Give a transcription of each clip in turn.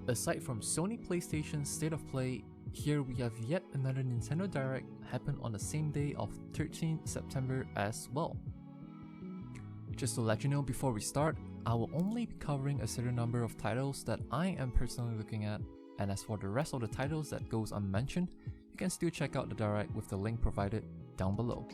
Aside from Sony PlayStation's State of Play, here we have yet another Nintendo Direct happen on the same day of 13 September as well. Just to let you know before we start, I will only be covering a certain number of titles that I am personally looking at, and as for the rest of the titles that goes unmentioned, you can still check out the Direct with the link provided down below.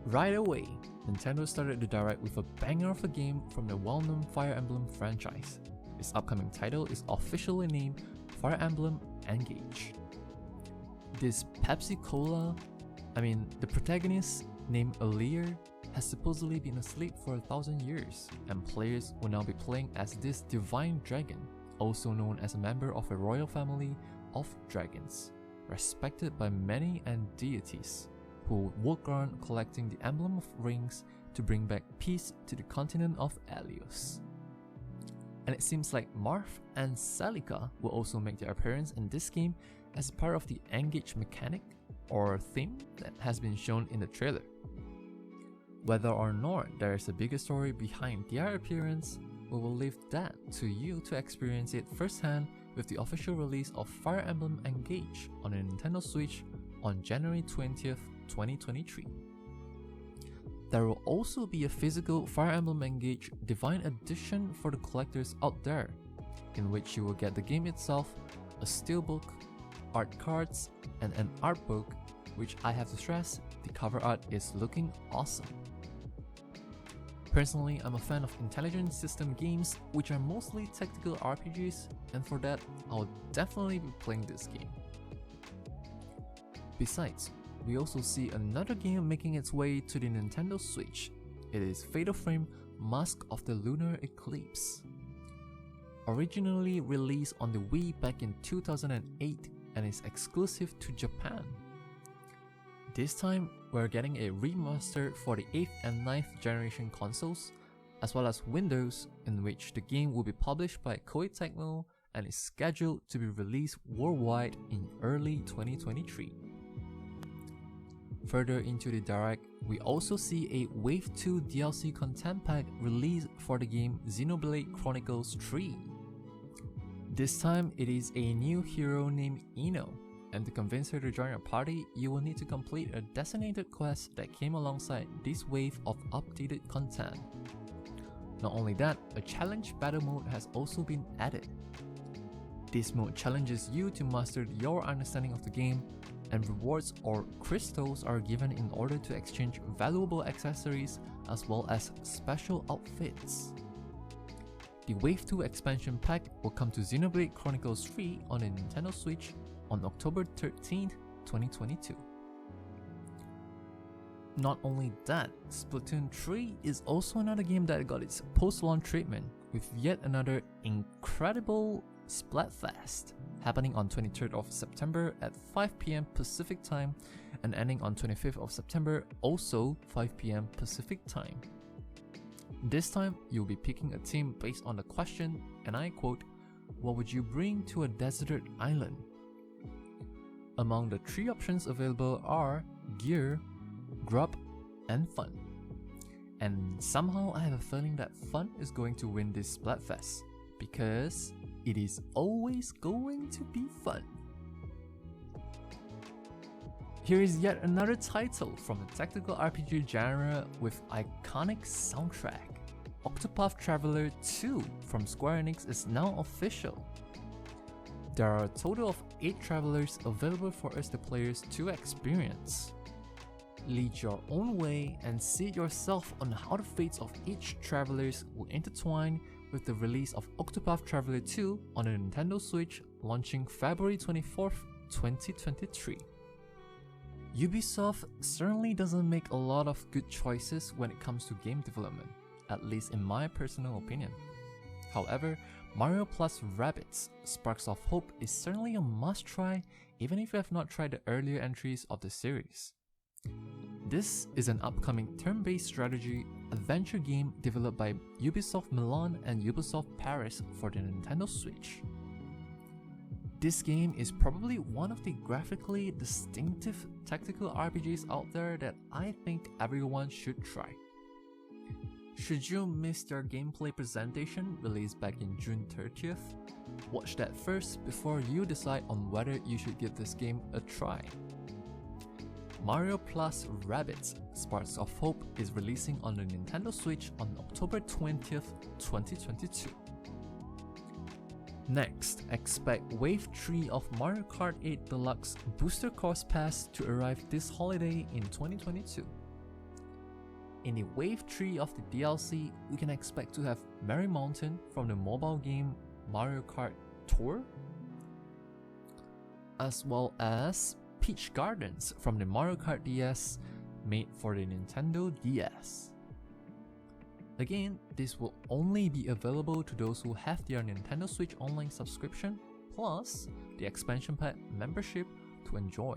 Right away, Nintendo started the Direct with a banger of a game from the well-known Fire Emblem franchise. Its upcoming title is officially named Fire Emblem Engage. This the protagonist named Alear has supposedly been asleep for 1,000 years, and players will now be playing as this divine dragon, also known as a member of a royal family of dragons, respected by many and deities, who work around collecting the Emblem of Rings to bring back peace to the continent of Helios. And it seems like Marth and Celica will also make their appearance in this game as part of the Engage mechanic or theme that has been shown in the trailer. Whether or not there is a bigger story behind their appearance, we will leave that to you to experience it firsthand with the official release of Fire Emblem Engage on the Nintendo Switch on January 20th, 2023. There will also be a physical Fire Emblem Engage Divine Edition for the collectors out there, in which you will get the game itself, a steelbook, art cards, and an art book, which I have to stress, the cover art is looking awesome. Personally, I'm a fan of intelligent system games, which are mostly tactical RPGs, and for that, I'll definitely be playing this game. Besides, we also see another game making its way to the Nintendo Switch. It is Fatal Frame Mask of the Lunar Eclipse. Originally released on the Wii back in 2008 and is exclusive to Japan. This time, we're getting a remaster for the 8th and 9th generation consoles, as well as Windows, in which the game will be published by Koei Tecmo and is scheduled to be released worldwide in early 2023. Further into the Direct, we also see a Wave 2 DLC content pack released for the game Xenoblade Chronicles 3. This time, it is a new hero named Ino, and to convince her to join your party, you will need to complete a designated quest that came alongside this wave of updated content. Not only that, a challenge battle mode has also been added. This mode challenges you to master your understanding of the game, and rewards or crystals are given in order to exchange valuable accessories as well as special outfits. The Wave 2 expansion pack will come to Xenoblade Chronicles 3 on the Nintendo Switch on October 13th, 2022. Not only that, Splatoon 3 is also another game that got its post-launch treatment with yet another incredible Splatfest, happening on 23rd of September at 5 PM Pacific time and ending on 25th of September, also 5 PM Pacific time. This time, you'll be picking a team based on the question, and I quote, "What would you bring to a deserted island?" Among the 3 options available are gear, grub, and fun. And somehow I have a feeling that fun is going to win this Splatfest, because it is always going to be fun. Here is yet another title from the tactical RPG genre with iconic soundtrack. Octopath Traveler 2 from Square Enix is now official. There are a total of 8 travelers available for us the players to experience. Lead your own way and see it yourself on how the fates of each travelers will intertwine with the release of Octopath Traveler 2 on the Nintendo Switch, launching February 24th, 2023. Ubisoft certainly doesn't make a lot of good choices when it comes to game development, at least in my personal opinion. However, Mario plus Rabbids Sparks of Hope is certainly a must-try even if you have not tried the earlier entries of the series. This is an upcoming turn-based strategy adventure game developed by Ubisoft Milan and Ubisoft Paris for the Nintendo Switch. This game is probably one of the graphically distinctive tactical RPGs out there that I think everyone should try. Should you miss their gameplay presentation released back in June 30th? Watch that first before you decide on whether you should give this game a try. Mario Plus Rabbids Sparks of Hope is releasing on the Nintendo Switch on October 20th, 2022. Next, expect Wave 3 of Mario Kart 8 Deluxe Booster Course Pass to arrive this holiday in 2022. In the Wave 3 of the DLC, we can expect to have Merry Mountain from the mobile game Mario Kart Tour, as well as Peach Gardens from the Mario Kart DS made for the Nintendo DS. Again, this will only be available to those who have their Nintendo Switch Online subscription plus the expansion pack membership to enjoy.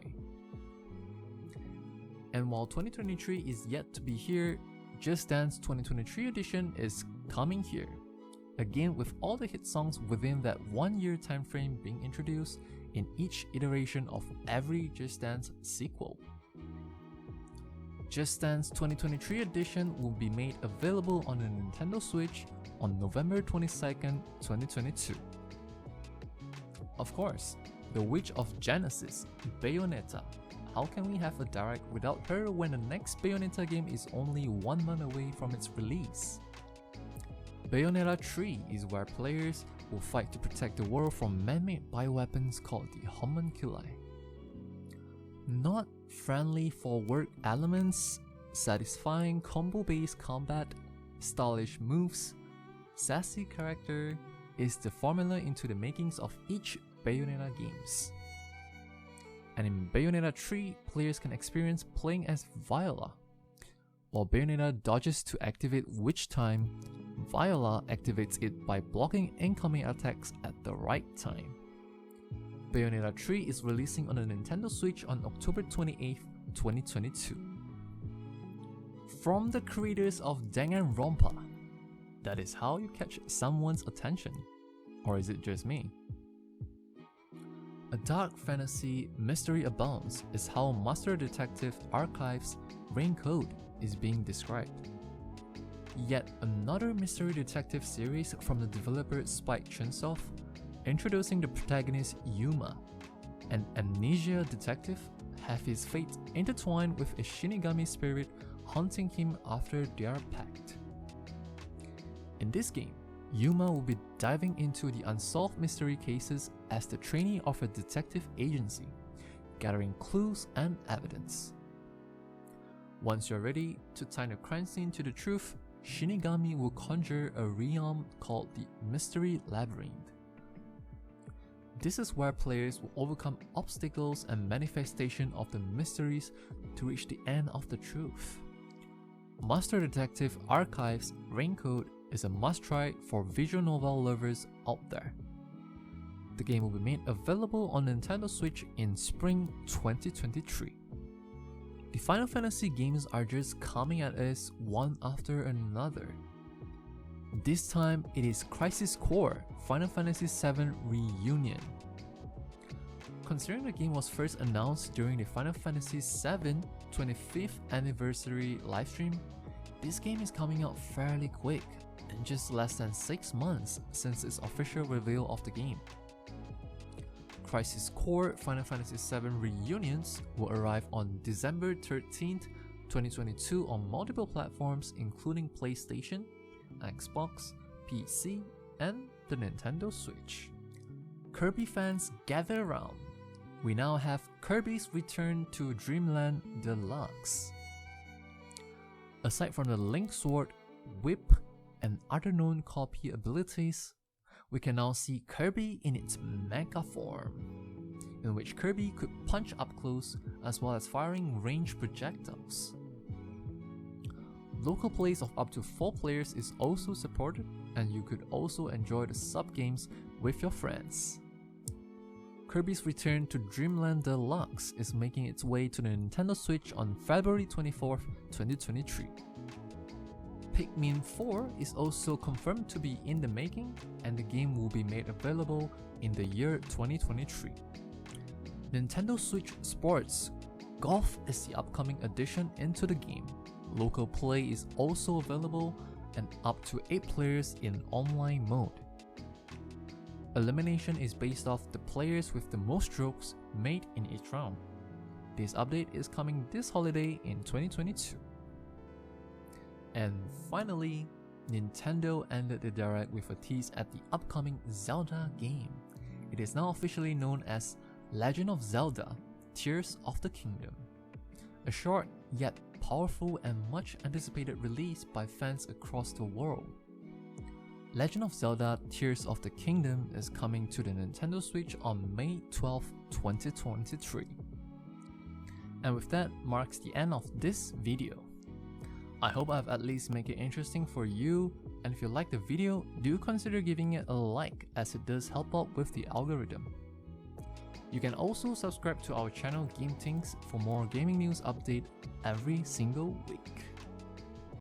And while 2023 is yet to be here, Just Dance 2023 edition is coming here. Again, with all the hit songs within that 1 year time frame being introduced in each iteration of every Just Dance sequel. Just Dance 2023 edition will be made available on the Nintendo Switch on November 22nd, 2022. Of course, the Witch of Genesis, Bayonetta. How can we have a direct without her when the next Bayonetta game is only 1 month away from its release? Bayonetta 3 is where players will fight to protect the world from man-made bioweapons called the homunculi. Not friendly for work elements, satisfying combo-based combat, stylish moves, sassy character is the formula into the makings of each Bayonetta games. And in Bayonetta 3, players can experience playing as Viola. While Bayonetta dodges to activate Witch Time, Viola activates it by blocking incoming attacks at the right time. Bayonetta 3 is releasing on the Nintendo Switch on October 28th, 2022. From the creators of Danganronpa, that is how you catch someone's attention. Or is it just me? A dark fantasy mystery abounds is how Master Detective Archives Raincode is being described. Yet another mystery detective series from the developer Spike Chunsoft, introducing the protagonist Yuma, an amnesia detective, have his fate intertwined with a Shinigami spirit haunting him after their pact. In this game, Yuma will be diving into the unsolved mystery cases as the trainee of a detective agency, gathering clues and evidence. Once you're ready to tie the crime scene to the truth, Shinigami will conjure a realm called the Mystery Labyrinth. This is where players will overcome obstacles and manifestation of the mysteries to reach the end of the truth. Master Detective Archives Raincode is a must-try for visual novel lovers out there. The game will be made available on Nintendo Switch in spring 2023. The Final Fantasy games are just coming at us one after another. This time it is Crisis Core Final Fantasy VII Reunion. Considering the game was first announced during the Final Fantasy VII 25th anniversary livestream, this game is coming out fairly quick, in just less than 6 months since its official reveal of the game. Crisis Core Final Fantasy VII Reunions will arrive on December 13th, 2022 on multiple platforms including PlayStation, Xbox, PC, and the Nintendo Switch. Kirby fans gather around. We now have Kirby's Return to Dreamland Deluxe. Aside from the Link Sword, Whip, and other known copy abilities, we can now see Kirby in its Mega form, in which Kirby could punch up close as well as firing ranged projectiles. Local plays of up to 4 players is also supported, and you could also enjoy the sub-games with your friends. Kirby's Return to Dreamland Deluxe is making its way to the Nintendo Switch on February 24th, 2023. Pikmin 4 is also confirmed to be in the making, and the game will be made available in the year 2023. Nintendo Switch Sports Golf is the upcoming addition into the game. Local play is also available, and up to 8 players in online mode. Elimination is based off the players with the most strokes made in each round. This update is coming this holiday in 2022. And finally, Nintendo ended the direct with a tease at the upcoming Zelda game. It is now officially known as Legend of Zelda: Tears of the Kingdom. A short yet powerful and much anticipated release by fans across the world. Legend of Zelda: Tears of the Kingdom is coming to the Nintendo Switch on May 12, 2023. And with that marks the end of this video. I hope I've at least made it interesting for you, and if you like the video, do consider giving it a like as it does help out with the algorithm. You can also subscribe to our channel Tings for more gaming news update every single week.